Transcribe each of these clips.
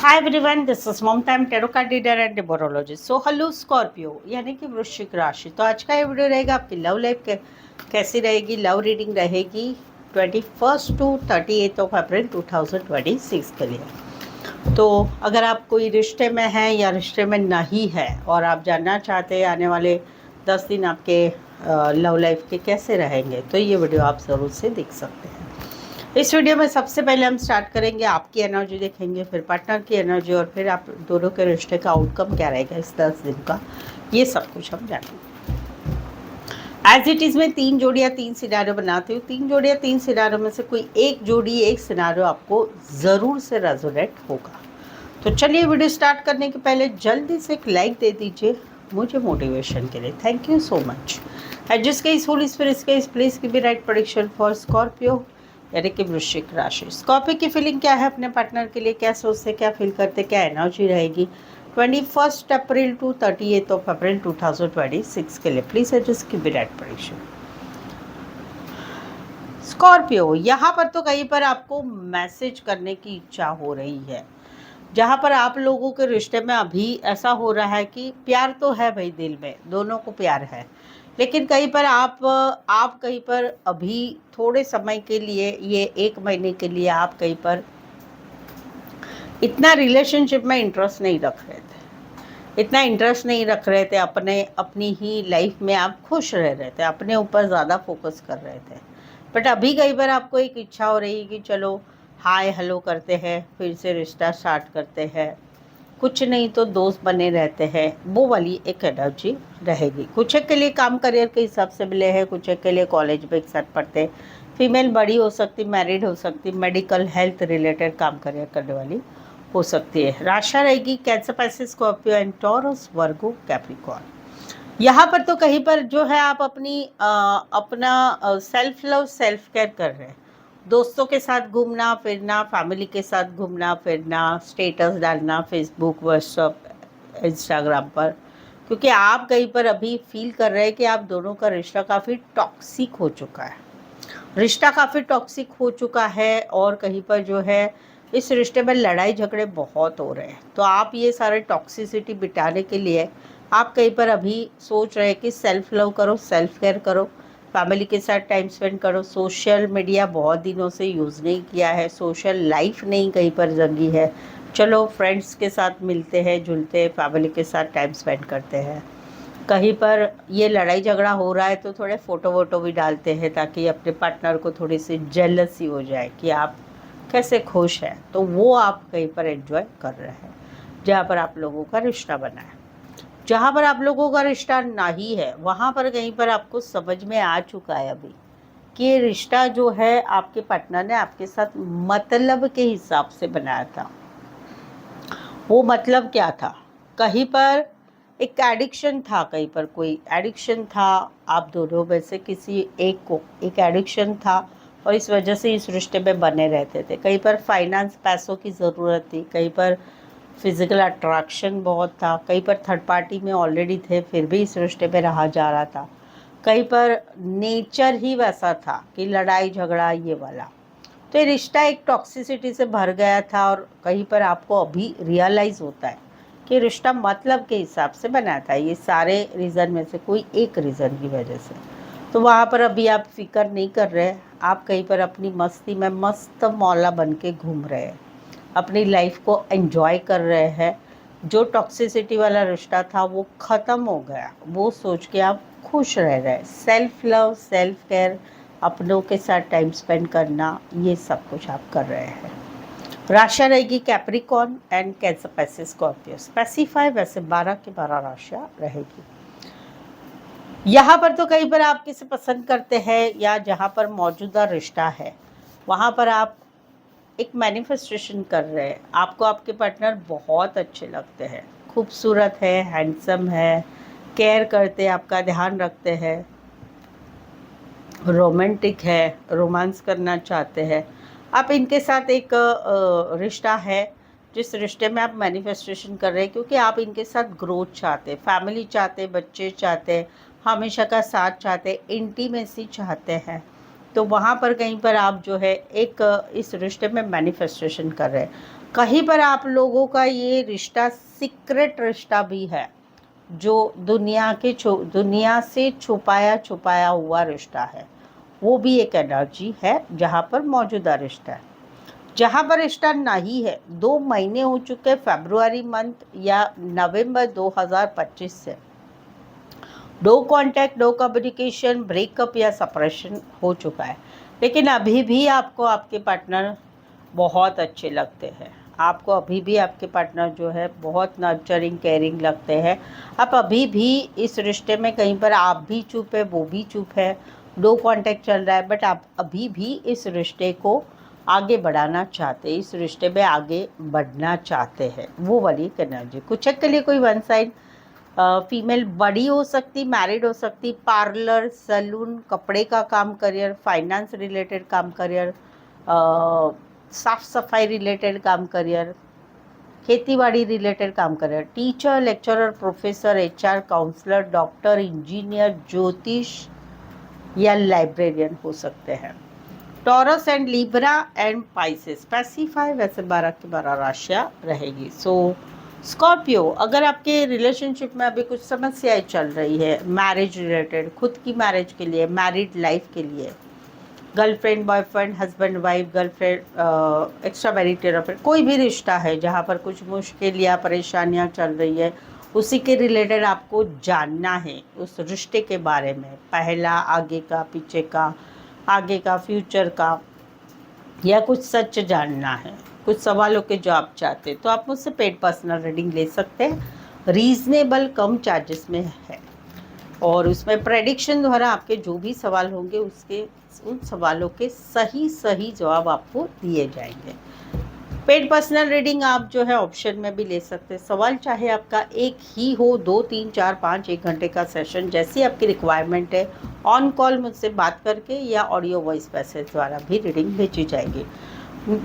Hi everyone, this is Mamta tarot card reader and numerologist. So hello Scorpio यानी कि वृश्चिक राशि। तो आज का ये वीडियो रहेगा आपकी लव लाइफ कैसी रहेगी। लव रीडिंग रहेगी 21 टू 38 ऑफ अप्रैल 2026 के लिए। तो अगर आप कोई रिश्ते में हैं या रिश्ते में नहीं है और आप जानना चाहते हैं आने वाले 10 दिन आपके लव लाइफ के कैसे रहेंगे, तो ये वीडियो आप ज़रूर से देख सकते हैं। इस वीडियो में सबसे पहले हम स्टार्ट करेंगे, आपकी एनर्जी देखेंगे, फिर पार्टनर की एनर्जी और फिर आप दोनों के रिश्ते का आउटकम क्या रहेगा इस 10 दिन का, ये सब कुछ हम जानेंगे। एज इट इज़ में 3 जोड़ियाँ 3 सिनारियो बनाती हूँ। 3 जोड़ियाँ 3 सिनारियो में से कोई एक जोड़ी एक सिनारियो आपको ज़रूर से रेजोनेट होगा। तो चलिए वीडियो स्टार्ट करने के पहले जल्दी से एक लाइक दे दीजिए मुझे मोटिवेशन के लिए। Thank you so much. And जिसके इस होली स्पिरिट के इस प्लेस की भी राइट प्रेडिक्शन फॉर स्कॉर्पियो यानी कि वृश्चिक राशि। स्कॉर्पियो की फीलिंग क्या है अपने पार्टनर के लिए, क्या सोचते, क्या फील करते, क्या एनर्जी रहेगी 21 अप्रैल टू 38 ऑफ अप्रैल 2026 के लिए। प्लीज एडजस्ट की भी राइट प्रेडिक्शन। स्कॉर्पियो, यहाँ पर तो कहीं पर आपको मैसेज करने की इच्छा हो रही है, जहाँ पर आप लोगों के रिश्ते में अभी ऐसा हो रहा है कि प्यार तो है भाई, दिल में दोनों को प्यार है, लेकिन कहीं पर आप कहीं पर अभी थोड़े समय के लिए, ये 1 महीने के लिए आप कहीं पर इतना रिलेशनशिप में इंटरेस्ट नहीं रख रहे थे, अपनी ही लाइफ में आप खुश रह रहे थे, अपने ऊपर ज़्यादा फोकस कर रहे थे। बट अभी कहीं पर आपको एक इच्छा हो रही है कि चलो हाय हेलो करते हैं, फिर से रिश्ता स्टार्ट करते हैं, कुछ नहीं तो दोस्त बने रहते हैं, वो वाली एक एनर्जी रहेगी। कुछ एक के लिए काम करियर के हिसाब से मिले हैं, कुछ एक के लिए कॉलेज में एक साथ पढ़ते हैं, फीमेल बड़ी हो सकती, मैरिड हो सकती, मेडिकल हेल्थ रिलेटेड काम करियर करने वाली हो सकती है। राशि रहेगी cancer, Pisces, Scorpio and taurus, Virgo, Capricorn. यहाँ पर तो कहीं पर जो है आप अपना सेल्फ लव सेल्फ केयर कर रहे हैं। दोस्तों के साथ घूमना फिरना, फैमिली के साथ घूमना फिरना, स्टेटस डालना फेसबुक, व्हाट्सअप, इंस्टाग्राम पर, क्योंकि आप कहीं पर अभी फील कर रहे हैं कि आप दोनों का रिश्ता काफ़ी टॉक्सिक हो चुका है। और कहीं पर जो है इस रिश्ते में लड़ाई झगड़े बहुत हो रहे हैं। तो आप ये सारे टॉक्सिसिटी बिटाने के लिए आप कहीं पर अभी सोच रहे हैं कि सेल्फ लव करो, सेल्फ केयर करो, फैमिली के साथ टाइम स्पेंड करो। सोशल मीडिया बहुत दिनों से यूज़ नहीं किया है, सोशल लाइफ नहीं कहीं पर जगी है, चलो फ्रेंड्स के साथ मिलते हैं जुलते हैं, फैमिली के साथ टाइम स्पेंड करते हैं। कहीं पर ये लड़ाई झगड़ा हो रहा है तो थोड़े फ़ोटो वोटो भी डालते हैं ताकि अपने पार्टनर को थोड़ी सी जेलसी हो जाए कि आप कैसे खुश हैं, तो वो आप कहीं पर एंजॉय कर रहे हैं जहाँ पर आप लोगों का रिश्ता बना है। जहाँ पर आप लोगों का रिश्ता नहीं है वहाँ पर कहीं पर आपको समझ में आ चुका है अभी कि ये रिश्ता जो है आपके पार्टनर ने आपके साथ मतलब के हिसाब से बनाया था। वो मतलब क्या था, कहीं पर एक एडिक्शन था, कहीं पर कोई एडिक्शन था, आप दोनों में से किसी एक को एक एडिक्शन था और इस वजह से इस रिश्ते में बने रहते थे। कहीं पर फाइनेंस, पैसों की ज़रूरत थी, कहीं पर फिज़िकल अट्रैक्शन बहुत था, कहीं पर थर्ड पार्टी में ऑलरेडी थे फिर भी इस रिश्ते में रहा जा रहा था, कहीं पर नेचर ही वैसा था कि लड़ाई झगड़ा ये वाला। तो ये रिश्ता एक टॉक्सिसिटी से भर गया था और कहीं पर आपको अभी रियलाइज़ होता है कि रिश्ता मतलब के हिसाब से बना था, ये सारे रीज़न में से कोई एक रीज़न की वजह से। तो वहाँ पर अभी आप फिक्र नहीं कर रहे, आप कहीं पर अपनी मस्ती में मस्त मौला बन के घूम रहे हैं, अपनी लाइफ को एंजॉय कर रहे हैं। जो टॉक्सिसिटी वाला रिश्ता था वो ख़त्म हो गया, वो सोच के आप खुश रह रहे हैं। सेल्फ लव, सेल्फ केयर, अपनों के साथ टाइम स्पेंड करना, ये सब कुछ आप कर रहे हैं। राशि रहेगी Capricorn and cancer, Pisces, Scorpio. Specify वैसे 12 की 12 राशियाँ रहेगी। यहाँ पर तो कहीं पर आप किसे पसंद करते हैं या जहाँ पर मौजूदा रिश्ता है वहाँ पर आप एक मैनिफेस्टेशन कर रहे हैं। आपको आपके पार्टनर बहुत अच्छे लगते हैं, खूबसूरत है, हैंडसम है, केयर करते हैं, आपका ध्यान रखते हैं, रोमांटिक है, रोमांस करना चाहते हैं आप। इनके साथ एक रिश्ता है जिस रिश्ते में आप मैनिफेस्टेशन कर रहे हैं क्योंकि आप इनके साथ ग्रोथ चाहते, फैमिली चाहते, बच्चे चाहते, हमेशा का साथ चाहते, इंटीमेसी चाहते हैं। तो वहाँ पर कहीं पर आप जो है एक इस रिश्ते में मैनिफेस्टेशन कर रहे हैं। कहीं पर आप लोगों का ये रिश्ता सीक्रेट रिश्ता भी है, जो दुनिया से छुपाया छुपाया हुआ रिश्ता है, वो भी एक एनर्जी है जहाँ पर मौजूदा रिश्ता है। जहाँ पर रिश्ता नहीं है, 2 महीने हो चुके फरवरी मंथ या नवंबर 2025 से, no contact, no communication, breakup या सेपरेशन हो चुका है। लेकिन अभी भी आपको आपके पार्टनर बहुत अच्छे लगते हैं, आपको अभी भी आपके पार्टनर जो है बहुत नर्चरिंग केयरिंग लगते हैं। आप अभी भी इस रिश्ते में, कहीं पर आप भी चुप है, वो भी चुप है, नो कांटेक्ट चल रहा है, बट आप अभी भी इस रिश्ते को आगे बढ़ाना चाहते हैं, इस रिश्ते में आगे बढ़ना चाहते हैं। वो वाली एनर्जी कुछ के लिए कोई वन साइड फीमेल बड़ी हो सकती, मैरिड हो सकती, पार्लर, सैलून, कपड़े का काम करियर, फाइनेंस रिलेटेड काम करियर, साफ सफाई रिलेटेड काम करियर, खेतीबाड़ी रिलेटेड काम career, teacher, lecturer, professor, HR, counsellor, doctor, engineer, ज्योतिष या लाइब्रेरियन हो सकते हैं। Taurus and Libra and Pisces specify, वैसे 12 की 12 राशियाँ रहेगी। सो स्कॉर्पियो, अगर आपके रिलेशनशिप में अभी कुछ समस्याएं चल रही है, मैरिज रिलेटेड, खुद की मैरिज के लिए, मैरिड लाइफ के लिए, girlfriend boyfriend, husband wife, girlfriend extra marital affair, कोई भी रिश्ता है जहाँ पर कुछ मुश्किल या परेशानियाँ चल रही है, उसी के रिलेटेड आपको जानना है, उस रिश्ते के बारे में, पहला, आगे का, पीछे का, आगे का, फ्यूचर का, या कुछ सच जानना है, कुछ सवालों के जवाब चाहते, तो आप मुझसे पेड पर्सनल रीडिंग ले सकते हैं। रीजनेबल कम चार्जेस में है, और उसमें प्रेडिक्शन द्वारा आपके जो भी सवाल होंगे उसके उन सवालों के सही सही जवाब आपको दिए जाएंगे। पेड पर्सनल रीडिंग आप जो है ऑप्शन में भी ले सकते हैं। सवाल चाहे आपका एक ही हो, 2, 3, 4, 5, 1 घंटे का सेशन, जैसी आपकी रिक्वायरमेंट है, ऑन कॉल मुझसे बात करके या ऑडियो वॉइस मैसेज द्वारा भी रीडिंग भेजी जाएगी।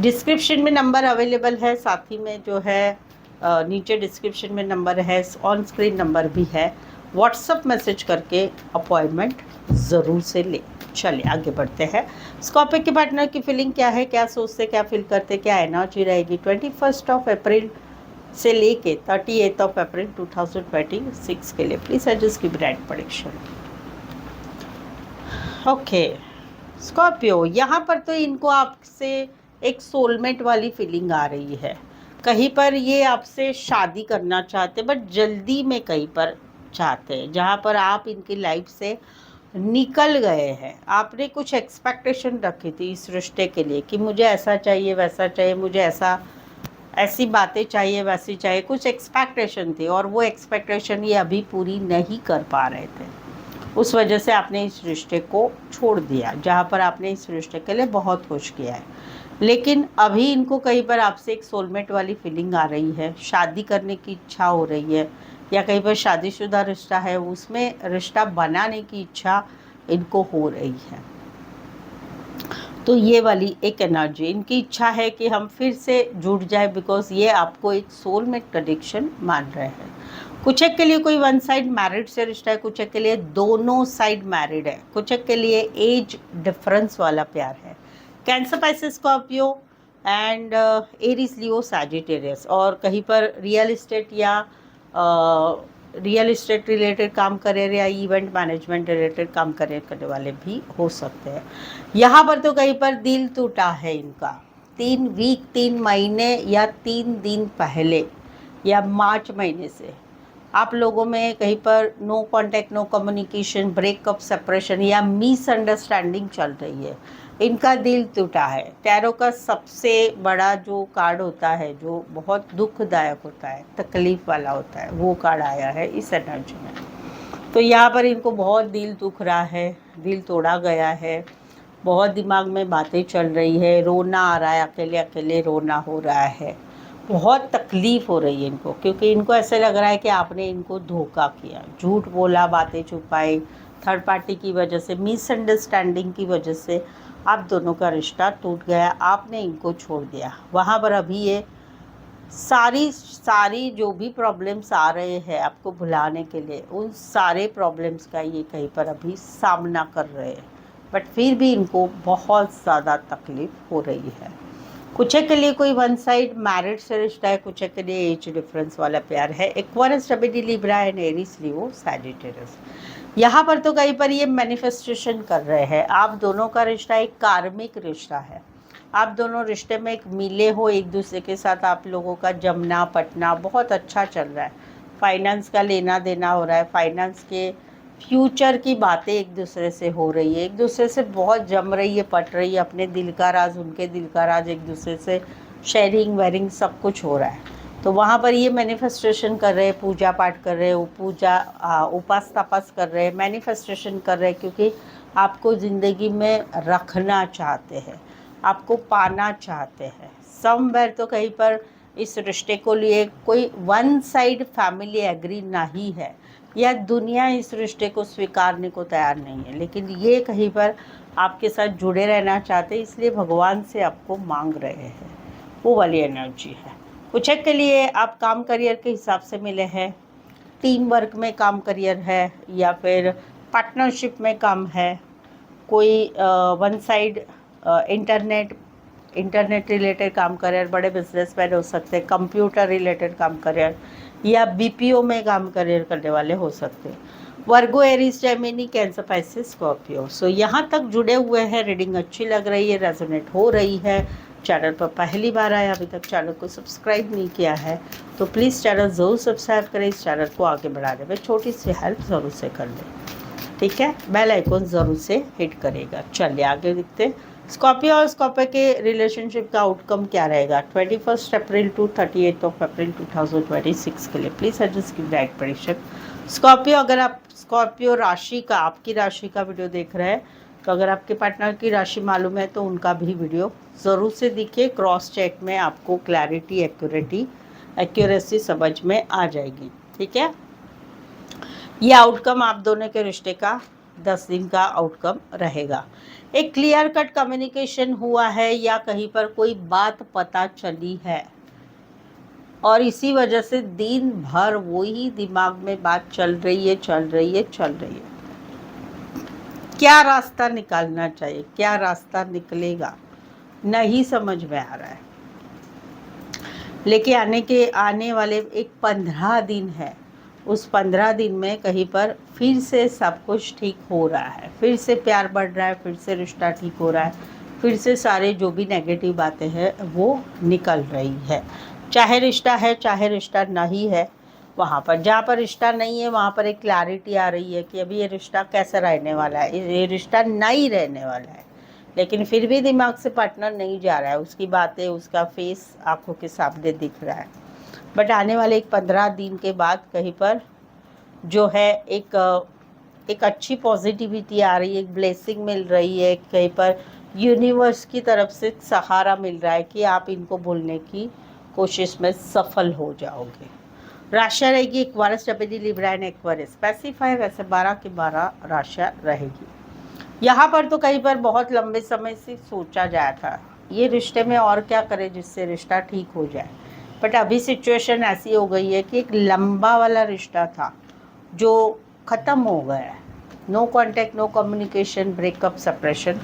डिस्क्रिप्शन में नंबर अवेलेबल है, साथ ही में जो है नीचे डिस्क्रिप्शन में नंबर है, ऑन स्क्रीन नंबर भी है, व्हाट्सअप मैसेज करके अपॉइंटमेंट ज़रूर से ले। चलिए आगे बढ़ते हैं। स्कॉर्पियो के पार्टनर की फीलिंग क्या है, क्या सोचते, क्या फील करते, क्या एनर्जी रहेगी 21 अप्रैल से लेके 38 अप्रैल 2026 के लिए। प्लीज एडजस्ट की ब्राइट प्रेडिक्शन। ओके स्कॉर्पियो, यहाँ पर तो इनको आपसे एक सोलमेट वाली फीलिंग आ रही है। कहीं पर ये आपसे शादी करना चाहते, बट जल्दी में कहीं पर चाहते हैं, जहाँ पर आप इनकी लाइफ से निकल गए हैं। आपने कुछ एक्सपेक्टेशन रखी थी इस रिश्ते के लिए कि मुझे ऐसा चाहिए, वैसा चाहिए, मुझे ऐसी बातें चाहिए, वैसी चाहिए, कुछ एक्सपेक्टेशन थी, और वो एक्सपेक्टेशन ये अभी पूरी नहीं कर पा रहे थे। उस वजह से आपने इस रिश्ते को छोड़ दिया, जहाँ पर आपने इस रिश्ते के लिए बहुत कुछ किया है। लेकिन अभी इनको कहीं पर आपसे एक सोलमेट वाली फीलिंग आ रही है, शादी करने की इच्छा हो रही है, या कहीं पर शादीशुदा रिश्ता है उसमें रिश्ता बनाने की इच्छा इनको हो रही है। तो ये वाली एक एनर्जी, इनकी इच्छा है कि हम फिर से जुड़ जाए, बिकॉज ये आपको एक सोलमेट कनेक्शन मान रहे हैं। कुछ एक के लिए कोई वन साइड मैरिड से रिश्ता है, कुछ एक के लिए दोनों साइड मैरिड है, कुछ एक के लिए एज डिफरेंस वाला प्यार है। Cancer, Pisces, Scorpio and Aries, Leo, Sagittarius, और कहीं पर रियल इस्टेट या रियल इस्टेट रिलेटेड काम करियर या इवेंट मैनेजमेंट रिलेटेड काम करियर करने वाले भी हो सकते हैं। यहाँ पर तो कहीं पर दिल टूटा है इनका 3 महीने या 3 दिन पहले, या मार्च महीने से आप लोगों में कहीं पर no contact, no communication, breakup, separation या मिसअंडरस्टैंडिंग चल रही है। इनका दिल टूटा है। टैरो का सबसे बड़ा जो कार्ड होता है, जो बहुत दुखदायक होता है, तकलीफ वाला होता है, वो कार्ड आया है इस एनर्जी में। तो यहाँ पर इनको बहुत दिल दुख रहा है, दिल तोड़ा गया है, बहुत दिमाग में बातें चल रही है, रोना आ रहा है, अकेले अकेले रोना हो रहा है, बहुत तकलीफ़ हो रही है इनको, क्योंकि इनको ऐसे लग रहा है कि आपने इनको धोखा किया, झूठ बोला, बातें छुपाई, थर्ड पार्टी की वजह से, मिसअंडरस्टैंडिंग की वजह से आप दोनों का रिश्ता टूट गया, आपने इनको छोड़ दिया। वहाँ पर अभी ये सारी जो भी प्रॉब्लम्स आ रहे हैं आपको भुलाने के लिए, उन सारे प्रॉब्लम्स का ये कहीं पर अभी सामना कर रहे हैं, बट फिर भी इनको बहुत ज़्यादा तकलीफ़ हो रही है। कुछ के लिए कोई वन साइड मैरिड से रिश्ता है, कुछ के लिए एज डिफरेंस वाला प्यार है। Aquarius, stability, Libra and Aries, Leo, Sagittarius. यहाँ पर तो कहीं पर ये मैनिफेस्टेशन कर रहे हैं, आप दोनों का रिश्ता एक कार्मिक रिश्ता है। आप दोनों रिश्ते में एक मिले हो, एक दूसरे के साथ आप लोगों का जमना पटना बहुत अच्छा चल रहा है। फाइनेंस का लेना देना हो रहा है, फाइनेंस के फ्यूचर की बातें एक दूसरे से हो रही है, एक दूसरे से बहुत जम रही है, पट रही है, अपने दिल का राज उनके दिल का राज एक दूसरे से शेयरिंग वेयरिंग सब कुछ हो रहा है। तो वहाँ पर ये मैनिफेस्टेशन कर रहे हैं, पूजा पाठ कर रहे हैं, पूजा उपास तपास कर रहे हैं, मैनिफेस्टेशन कर रहे हैं, क्योंकि आपको ज़िंदगी में रखना चाहते हैं, आपको पाना चाहते हैं। समवेयर तो कहीं पर इस रिश्ते को लिए कोई वन साइड फैमिली एग्री नहीं है, या दुनिया इस रिश्ते को स्वीकारने को तैयार नहीं है, लेकिन ये कहीं पर आपके साथ जुड़े रहना चाहते हैं, इसलिए भगवान से आपको मांग रहे हैं, वो वाली एनर्जी है। कुछ एक के लिए आप काम करियर के हिसाब से मिले हैं, टीम वर्क में काम करियर है, या फिर पार्टनरशिप में काम है, कोई वन साइड इंटरनेट रिलेटेड काम करियर, बड़े बिजनेसमैन हो सकते हैं, कंप्यूटर रिलेटेड काम करियर, या बीपीओ में काम करियर करने वाले हो सकते हैं। Virgo, Aries, Gemini, Cancer, Pisces, Scorpio. So यहाँ तक जुड़े हुए हैं, रीडिंग अच्छी लग रही है, रेजोनेट हो रही है। चैनल पर पहली बार आया, अभी तक चैनल को सब्सक्राइब नहीं किया है तो प्लीज़ चैनल ज़रूर सब्सक्राइब करें, इस चैनल को आगे बढ़ाने में छोटी सी हेल्प ज़रूर से कर लें, ठीक है। बेल आइकन ज़रूर से हिट करेगा। चलिए आगे देखते हैं स्कॉर्पियो और स्कॉर्पियो के रिलेशनशिप का आउटकम क्या रहेगा 21 अप्रैल टू 38 अप्रैल 2026 के लिए। प्लीज़ एडजस्ट की राइट प्रेडिक्शन। स्कॉर्पियो, अगर आप स्कॉर्पियो राशि का, आपकी राशि का वीडियो देख रहे हैं, तो अगर आपके पार्टनर की राशि मालूम है तो उनका भी वीडियो ज़रूर से दिखिए, क्रॉस चेक में आपको क्लैरिटी एक्यूरेसी समझ में आ जाएगी, ठीक है। ये आउटकम आप दोनों के रिश्ते का 10 दिन का आउटकम रहेगा। एक क्लियर कट कम्युनिकेशन हुआ है, या कहीं पर कोई बात पता चली है और इसी वजह से दिन भर वही दिमाग में बात चल रही है। क्या रास्ता निकालना चाहिए, क्या रास्ता निकलेगा, नहीं समझ में आ रहा है। लेकिन आने वाले एक 15 दिन है, उस 15 दिन में कहीं पर फिर से सब कुछ ठीक हो रहा है, फिर से प्यार बढ़ रहा है, फिर से रिश्ता ठीक हो रहा है, फिर से सारे जो भी नेगेटिव बातें हैं वो निकल रही है। चाहे रिश्ता है चाहे रिश्ता नहीं है, वहाँ पर जहाँ पर रिश्ता नहीं है वहाँ पर एक क्लैरिटी आ रही है कि अभी ये रिश्ता कैसा रहने वाला है, ये रिश्ता नहीं रहने वाला है। लेकिन फिर भी दिमाग से पार्टनर नहीं जा रहा है, उसकी बातें, उसका फेस आंखों के सामने दिख रहा है। बट आने वाले एक 15 दिन के बाद कहीं पर जो है एक अच्छी पॉजिटिविटी आ रही है, एक ब्लेसिंग मिल रही है, कहीं पर यूनिवर्स की तरफ से सहारा मिल रहा है कि आप इनको भूलने की कोशिश में सफल हो जाओगे। राशियाँ रहेगी Aquarius, stability, Libra and Aquarius. Specify वैसे 12 की 12 राशियाँ रहेगी। यहाँ पर तो कहीं पर बहुत लंबे समय से सोचा जाया था ये रिश्ते में और क्या करें जिससे रिश्ता ठीक हो जाए, बट अभी सिचुएशन ऐसी हो गई है कि एक लंबा वाला रिश्ता था जो ख़त्म हो गया है। No contact, no communication, breakup, separation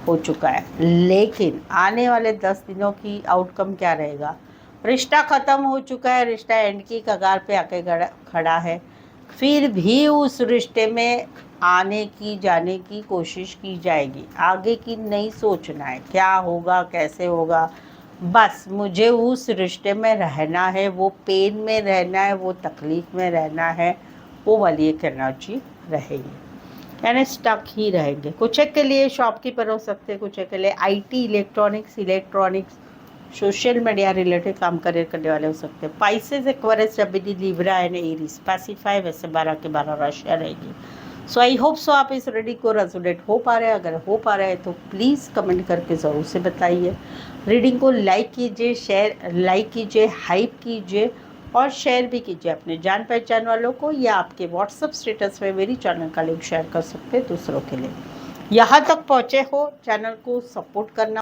हो चुका है। लेकिन आने वाले 10 दिनों की आउटकम क्या रहेगा, रिश्ता ख़त्म हो चुका है, रिश्ता एंड की कगार पे आके खड़ा है, फिर भी उस रिश्ते में आने की जाने की कोशिश की जाएगी। आगे की नहीं सोचना है क्या होगा कैसे होगा, बस मुझे उस रिश्ते में रहना है, वो पेन में रहना है, वो तकलीफ़ में रहना है, वो वाली एक एनर्जी रहेगी, यानी स्टक ही रहेंगे। कुछ एक के लिए शॉपकीपर हो सकते हैं, कुछ एक के लिए IT, electronics, social media related काम करने वाले हो सकते हैं। Pisces, Aquarius, stability, Libra and Aries. Specify वैसे 12 के 12 राशियाँ रहेगी। सो आई होप सो आप इस रीडिंग को रेजोनेट हो पा रहे हैं। अगर हो पा रहे हैं तो प्लीज़ कमेंट करके ज़रूर से बताइए। रीडिंग को लाइक कीजिए, हाइप कीजिए और शेयर भी कीजिए अपने जान पहचान वालों को, या आपके व्हाट्सएप स्टेटस में मेरी चैनल का लिंक शेयर कर सकते हैं दूसरों के लिए। यहाँ तक पहुँचे हो, चैनल को सपोर्ट करना